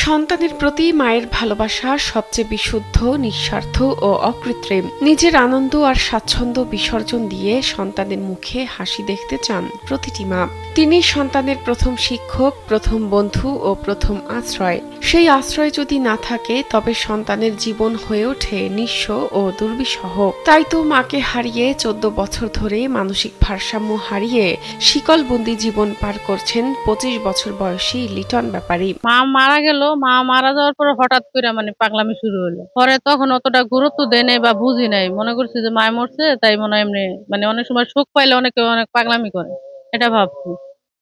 সন্তানের প্রতি মায়ের ভালোবাসা সবচেয়ে বিশুদ্ধ, নিঃস্বার্থ ও অকৃত্রিম। নিজের আনন্দ আর স্বাচ্ছন্দ্য বিসর্জন দিয়ে সন্তানের মুখে হাসি দেখতে চান প্রতিটি মা। তিনি সন্তানের প্রথম শিক্ষক, প্রথম বন্ধু ও প্রথম আশ্রয়। সেই আশ্রয় যদি না থাকে তবে সন্তানের জীবন হয়ে ওঠে নিঃস্ব ও দুর্বিষহ। তাই তো মাকে হারিয়ে 14 বছর ধরে মানসিক ভারসাম্য হারিয়ে শিকলবন্দি জীবন পার করছেন 25 বছর বয়সী লিটন ব্যাপারী। মা মারা গেল। মা মারা যাওয়ার পরে হঠাৎ করে পাগলামি শুরু হলো। পরে তখন অতটা গুরুত্ব দেয় নাই বা বুঝি নাই, মনে করছি যে মায় মরছে, তাই মনে হয় এমনি অনেক সময় শোক পাইলে অনেকে অনেক পাগলামি করে, এটা ভাবছি।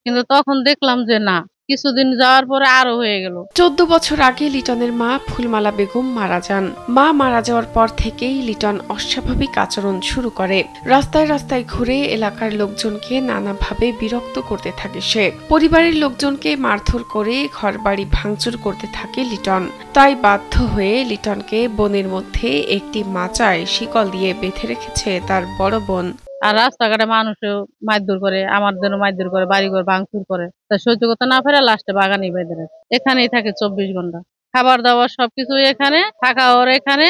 কিন্তু তখন দেখলাম যে না, কিছুদিন যাওয়ার পরে আরো হয়ে গেল। 14 বছর আগে লিটনের মা ফুলমালা বেগম মারা যান। মা মারা যাওয়ার পর থেকেই লিটন অস্বাভাবিক আচরণ শুরু করে। রাস্তায় রাস্তায় ঘুরে এলাকার লোকজনকে নানাভাবে বিরক্ত করতে থাকে সে। পরিবারের লোকজনকে মারধর করে ঘরবাড়ি ভাঙচুর করতে থাকে লিটন। তাই বাধ্য হয়ে লিটনকে বনের মধ্যে একটি মাচায় শিকল দিয়ে বেঁধে রেখেছে তার বড় বোন। আর রাস্তাঘাটে মানুষও মারধর করে, আমাদেরও মারধর করে, বাড়িঘর ভাঙচুর করে। তা সহ্য করতে না পারে লাস্টে বাগানে বেঁধে রাখে। এখানেই থাকে 24 ঘন্টা। খাবার দাবার সবকিছু এখানে, থাকা ওর এখানে,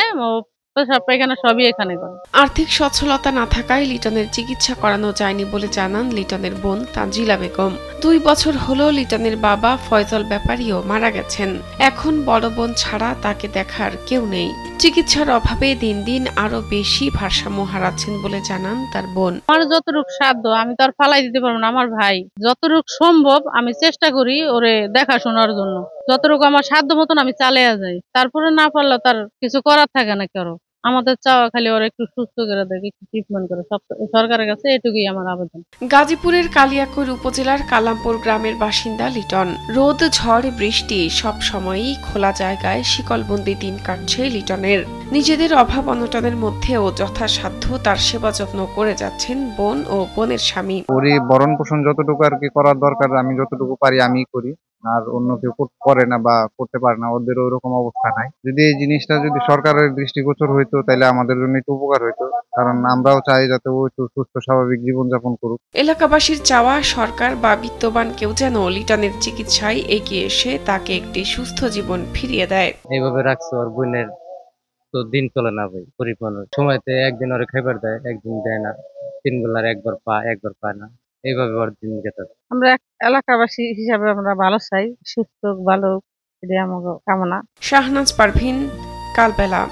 সব এখানে, সবই এখানে করে। আর্থিক সচ্ছলতা না থাকায় লিটনের চিকিৎসা করানো যায়নি বলে জানান লিটনের বোন তানজিলা বেগম। 2 বছর হলো লিটনের বাবা ফয়জল ব্যাপারীও মারা গেছেন। এখন বড় বোন ছাড়া তাকে দেখার কেউ নেই। চিকিৎসার অভাবে দিন দিন আরো বেশি ভারসাম্য হারাচ্ছেন বলে জানান তার বোন। আমার যতটুকু সাধ্য আমি তো আর ফালাই দিতে পারবো না। আমার ভাই যতটুকু সম্ভব আমি চেষ্টা করি ওরে দেখাশোনার জন্য। যতটুকু আমার সাধ্য মতন আমি চালিয়ে যাই। তারপরে না পারলে তার কিছু করার থাকে না কারো। আমাদের চাওয়া খালি ওরা একটু সুস্থ করে দেয়, একটু ট্রিটমেন্ট করে, সব সরকারের কাছে এটুকুই আমার আবেদন। গাজীপুরের কালিয়াকৈর উপজেলার কালামপুর গ্রামের বাসিন্দা লিটন। রোদ, ঝড়, বৃষ্টি সব সময়ই খোলা জায়গায় শিকলবন্দি দিন কাটছে লিটনের। নিজেদের অভাব অনটনের মধ্যেও যথাসাধ্য তার সেবা যত্ন করে যাচ্ছেন বোন ও বোনের স্বামী। ভরণ পোষণ যতটুকু আর কি করার দরকার আমি যতটুকু পারি আমি করি। আর অন্য কেউ করে না বা করতে পারে না, ওদের ওইরকম অবস্থা নাই। যদি এই জিনিসটা যদি সরকারের দৃষ্টিগোচর হইতো তাহলে আমাদের জন্য একটু উপকার হইতো, কারণ আমরাও চাই যাতে ও একটু সুস্থ স্বাভাবিক জীবনযাপন করুক। এলাকাবাসীর চাওয়া সরকার বা বিত্তবান কেউ যেন লিটনের চিকিৎসায় এগিয়ে এসে তাকে একটি সুস্থ জীবন ফিরিয়ে দেয়। এইভাবে রাখছে ওর বোনের তো দিন চলে না ভাই। পরিপূর্ণ সময়তে একদিন ওরে খাইবার দেয়, একদিন দেয় না। 3 বেলার একবার পায় না। এইভাবে ওর দিন কেটে। আমরা এলাকাবাসী হিসাবে আমরা ভালো চাই, সুস্থ ভালো, এটাই আমার কামনা। শাহনাজ পারভীন, কালবেলা।